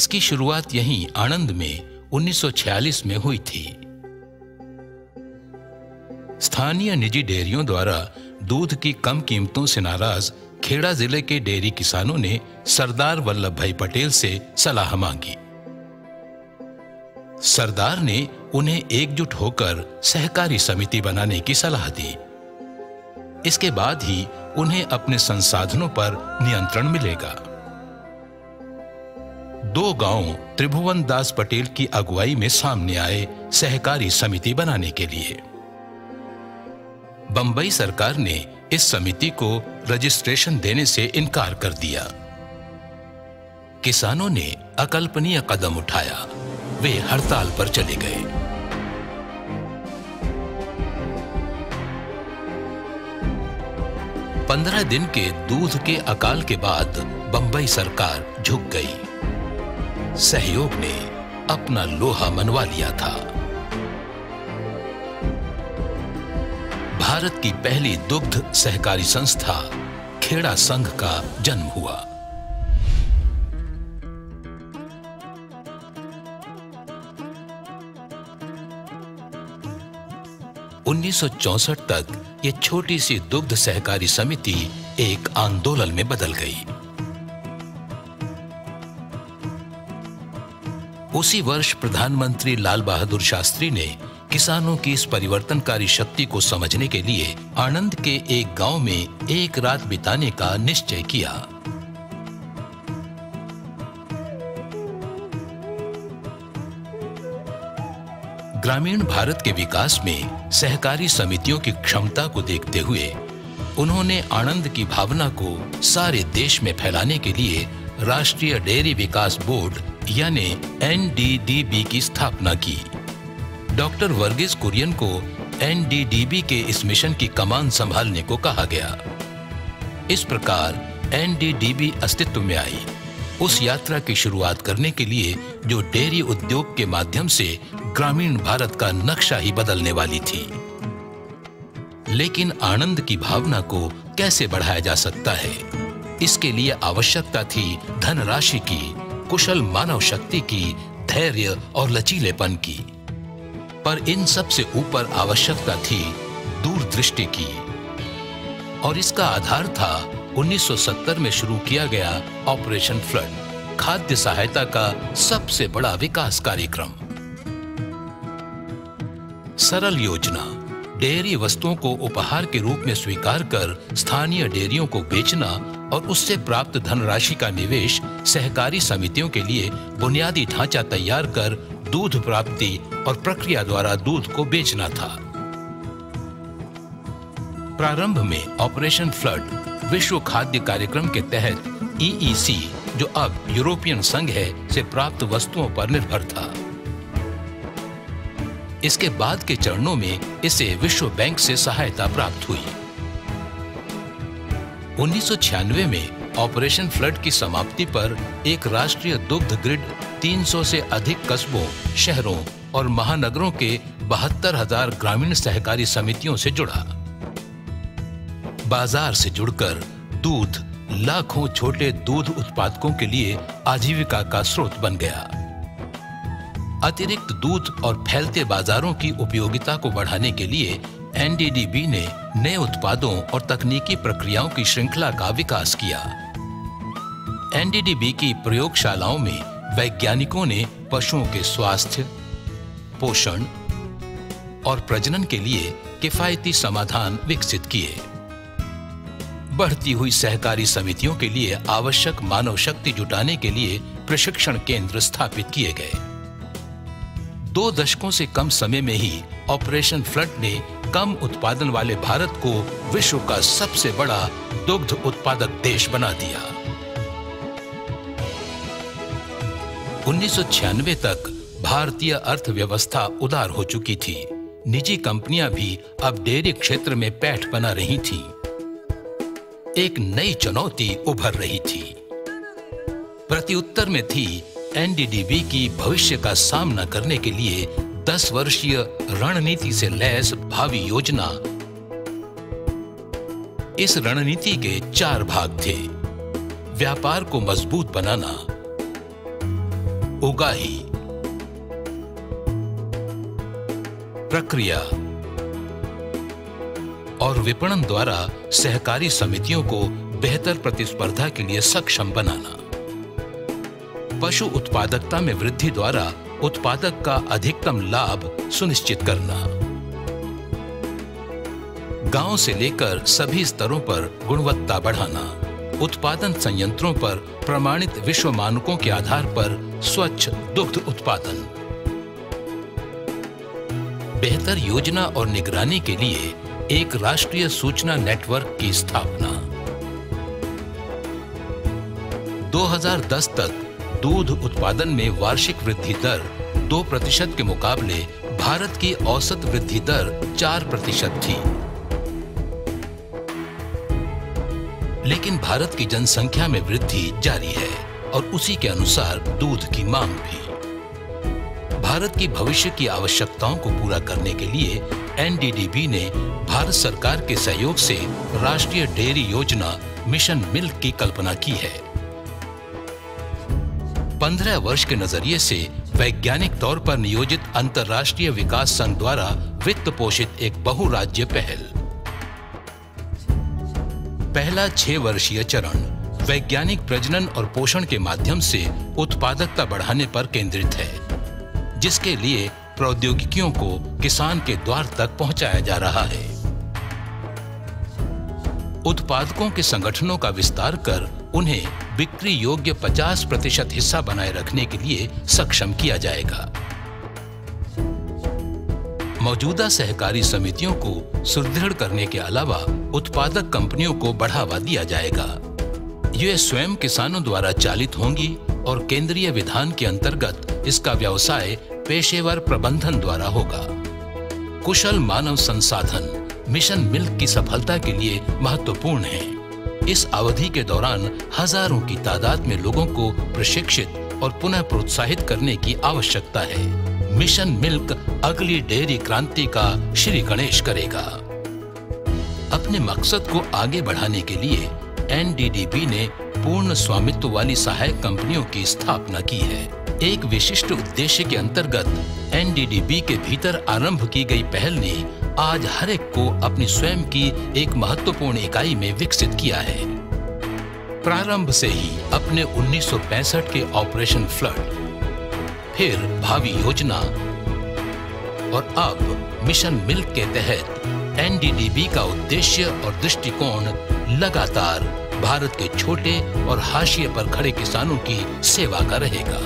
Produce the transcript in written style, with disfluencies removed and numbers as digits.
इसकी शुरुआत यहीं आणंद में 1946 में हुई थी। स्थानीय निजी डेयरियों द्वारा दूध की कम कीमतों से नाराज खेड़ा जिले के डेयरी किसानों ने सरदार वल्लभ भाई पटेल से सलाह मांगी। सरदार ने उन्हें एकजुट होकर सहकारी समिति बनाने की सलाह दी। इसके बाद ही उन्हें अपने संसाधनों पर नियंत्रण मिलेगा। 2 गांव त्रिभुवन दास पटेल की अगुवाई में सामने आए सहकारी समिति बनाने के लिए। बंबई सरकार ने इस समिति को रजिस्ट्रेशन देने से इनकार कर दिया। किसानों ने अकल्पनीय कदम उठाया, वे हड़ताल पर चले गए। पंद्रह दिन के दूध के अकाल के बाद बंबई सरकार झुक गई। सहयोग ने अपना लोहा मनवा लिया था। भारत की पहली दुग्ध सहकारी संस्था खेड़ा संघ का जन्म हुआ। उन्नीस 1964 तक ये छोटी सी दुग्ध सहकारी समिति एक आंदोलन में बदल गई। उसी वर्ष प्रधानमंत्री लाल बहादुर शास्त्री ने किसानों की इस परिवर्तनकारी शक्ति को समझने के लिए आणंद के एक गांव में एक रात बिताने का निश्चय किया। ग्रामीण भारत के विकास में सहकारी समितियों की क्षमता को देखते हुए उन्होंने आणंद की भावना को सारे देश में फैलाने के लिए राष्ट्रीय डेयरी विकास बोर्ड यानी NDDB की स्थापना की। डॉक्टर वर्गीस कुरियन को NDDB के इस मिशन की कमान संभालने को कहा गया। इस प्रकार NDDB अस्तित्व में आई। उस यात्रा की शुरुआत करने के लिए जो डेयरी उद्योग के माध्यम से ग्रामीण भारत का नक्शा ही बदलने वाली थी। लेकिन आनंद की भावना को कैसे बढ़ाया जा सकता है? इसके लिए आवश्यकता थी धनराशि की, कुशल मानव शक्ति की, धैर्य और लचीलेपन की। पर इन सब से ऊपर आवश्यकता थी दूरदृष्टि की। और इसका आधार था 1970 में शुरू किया गया ऑपरेशन फ्लड, खाद्य सहायता का सबसे बड़ा विकास कार्यक्रम। सरल योजना, डेयरी वस्तुओं को उपहार के रूप में स्वीकार कर स्थानीय डेयरियों को बेचना और उससे प्राप्त धनराशि का निवेश सहकारी समितियों के लिए बुनियादी ढांचा तैयार कर दूध प्राप्ति और प्रक्रिया द्वारा दूध को बेचना था। प्रारंभ में ऑपरेशन फ्लड विश्व खाद्य कार्यक्रम के तहत EEC, जो अब यूरोपियन संघ है, से प्राप्त वस्तुओं पर निर्भर था। इसके बाद के चरणों में इसे विश्व बैंक से सहायता प्राप्त हुई। 1996 में ऑपरेशन फ्लड की समाप्ति पर एक राष्ट्रीय दुग्ध ग्रिड 300 से अधिक कस्बों, शहरों और महानगरों के 72,000 ग्रामीण सहकारी समितियों से जुड़ा। बाजार से जुड़कर दूध लाखों छोटे दूध उत्पादकों के लिए आजीविका का स्रोत बन गया। अतिरिक्त दूध और फैलते बाजारों की उपयोगिता को बढ़ाने के लिए NDDB ने नए उत्पादों और तकनीकी प्रक्रियाओं की श्रृंखला का विकास किया। NDDB की प्रयोगशालाओं में वैज्ञानिकों ने पशुओं के स्वास्थ्य, पोषण और प्रजनन के लिए किफायती समाधान विकसित किए। बढ़ती हुई सहकारी समितियों के लिए आवश्यक मानव शक्ति जुटाने के लिए प्रशिक्षण केंद्र स्थापित किए गए। 2 दशकों से कम समय में ही ऑपरेशन फ्लड ने कम उत्पादन वाले भारत को विश्व का सबसे बड़ा दुग्ध उत्पादक देश बना दिया। 1996 तक भारतीय अर्थव्यवस्था उदार हो चुकी थी। निजी कंपनियां भी अब डेयरी क्षेत्र में पैठ बना रही थीं। एक नई चुनौती उभर रही थी। प्रत्युत्तर में थी NDDB की भविष्य का सामना करने के लिए 10 वर्षीय रणनीति से लैस भावी योजना। इस रणनीति के 4 भाग थे। व्यापार को मजबूत बनाना, उगाही। प्रक्रिया और विपणन द्वारा सहकारी समितियों को बेहतर प्रतिस्पर्धा के लिए सक्षम बनाना। पशु उत्पादकता में वृद्धि द्वारा उत्पादक का अधिकतम लाभ सुनिश्चित करना। गांव से लेकर सभी स्तरों पर गुणवत्ता बढ़ाना। उत्पादन संयंत्रों पर प्रमाणित विश्व मानकों के आधार पर स्वच्छ दुग्ध उत्पादन। बेहतर योजना और निगरानी के लिए एक राष्ट्रीय सूचना नेटवर्क की स्थापना। 2010 तक दूध उत्पादन में वार्षिक वृद्धि दर 2% के मुकाबले भारत की औसत वृद्धि दर 4% थी। लेकिन भारत की जनसंख्या में वृद्धि जारी है और उसी के अनुसार दूध की मांग भी। भारत की भविष्य की आवश्यकताओं को पूरा करने के लिए एनडीडीबी ने भारत सरकार के सहयोग से राष्ट्रीय डेयरी योजना मिशन मिल्क की कल्पना की है। 15 वर्ष के नजरिए से वैज्ञानिक तौर पर नियोजित अंतर्राष्ट्रीय विकास संघ द्वारा वित्त पोषित एक बहुराज्य पहल। पहला 6 वर्षीय चरण वैज्ञानिक प्रजनन और पोषण के माध्यम से उत्पादकता बढ़ाने पर केंद्रित है, जिसके लिए प्रौद्योगिकियों को किसान के द्वार तक पहुंचाया जा रहा है। उत्पादकों के संगठनों का विस्तार कर उन्हें बिक्री योग्य 50% हिस्सा बनाए रखने के लिए सक्षम किया जाएगा। मौजूदा सहकारी समितियों को सुदृढ़ करने के अलावा उत्पादक कंपनियों को बढ़ावा दिया जाएगा। ये स्वयं किसानों द्वारा चालित होंगी और केंद्रीय विधान के अंतर्गत इसका व्यवसाय पेशेवर प्रबंधन द्वारा होगा। कुशल मानव संसाधन मिशन मिल्क की सफलता के लिए महत्वपूर्ण है। इस अवधि के दौरान हजारों की तादाद में लोगों को प्रशिक्षित और पुनः प्रोत्साहित करने की आवश्यकता है। मिशन मिल्क अगली डेयरी क्रांति का श्री गणेश करेगा। अपने मकसद को आगे बढ़ाने के लिए एनडीडीबी ने पूर्ण स्वामित्व वाली सहायक कंपनियों की स्थापना की है। एक विशिष्ट उद्देश्य के अंतर्गत एनडीडीबी के भीतर आरंभ की गई पहल ने आज हर एक को अपनी स्वयं की एक महत्वपूर्ण इकाई में विकसित किया है। प्रारंभ से ही अपने 1965 के ऑपरेशन फ्लड, फिर भावी योजना और अब मिशन मिल्क के तहत एनडीडीबी का उद्देश्य और दृष्टिकोण लगातार भारत के छोटे और हाशिए पर खड़े किसानों की सेवा का रहेगा।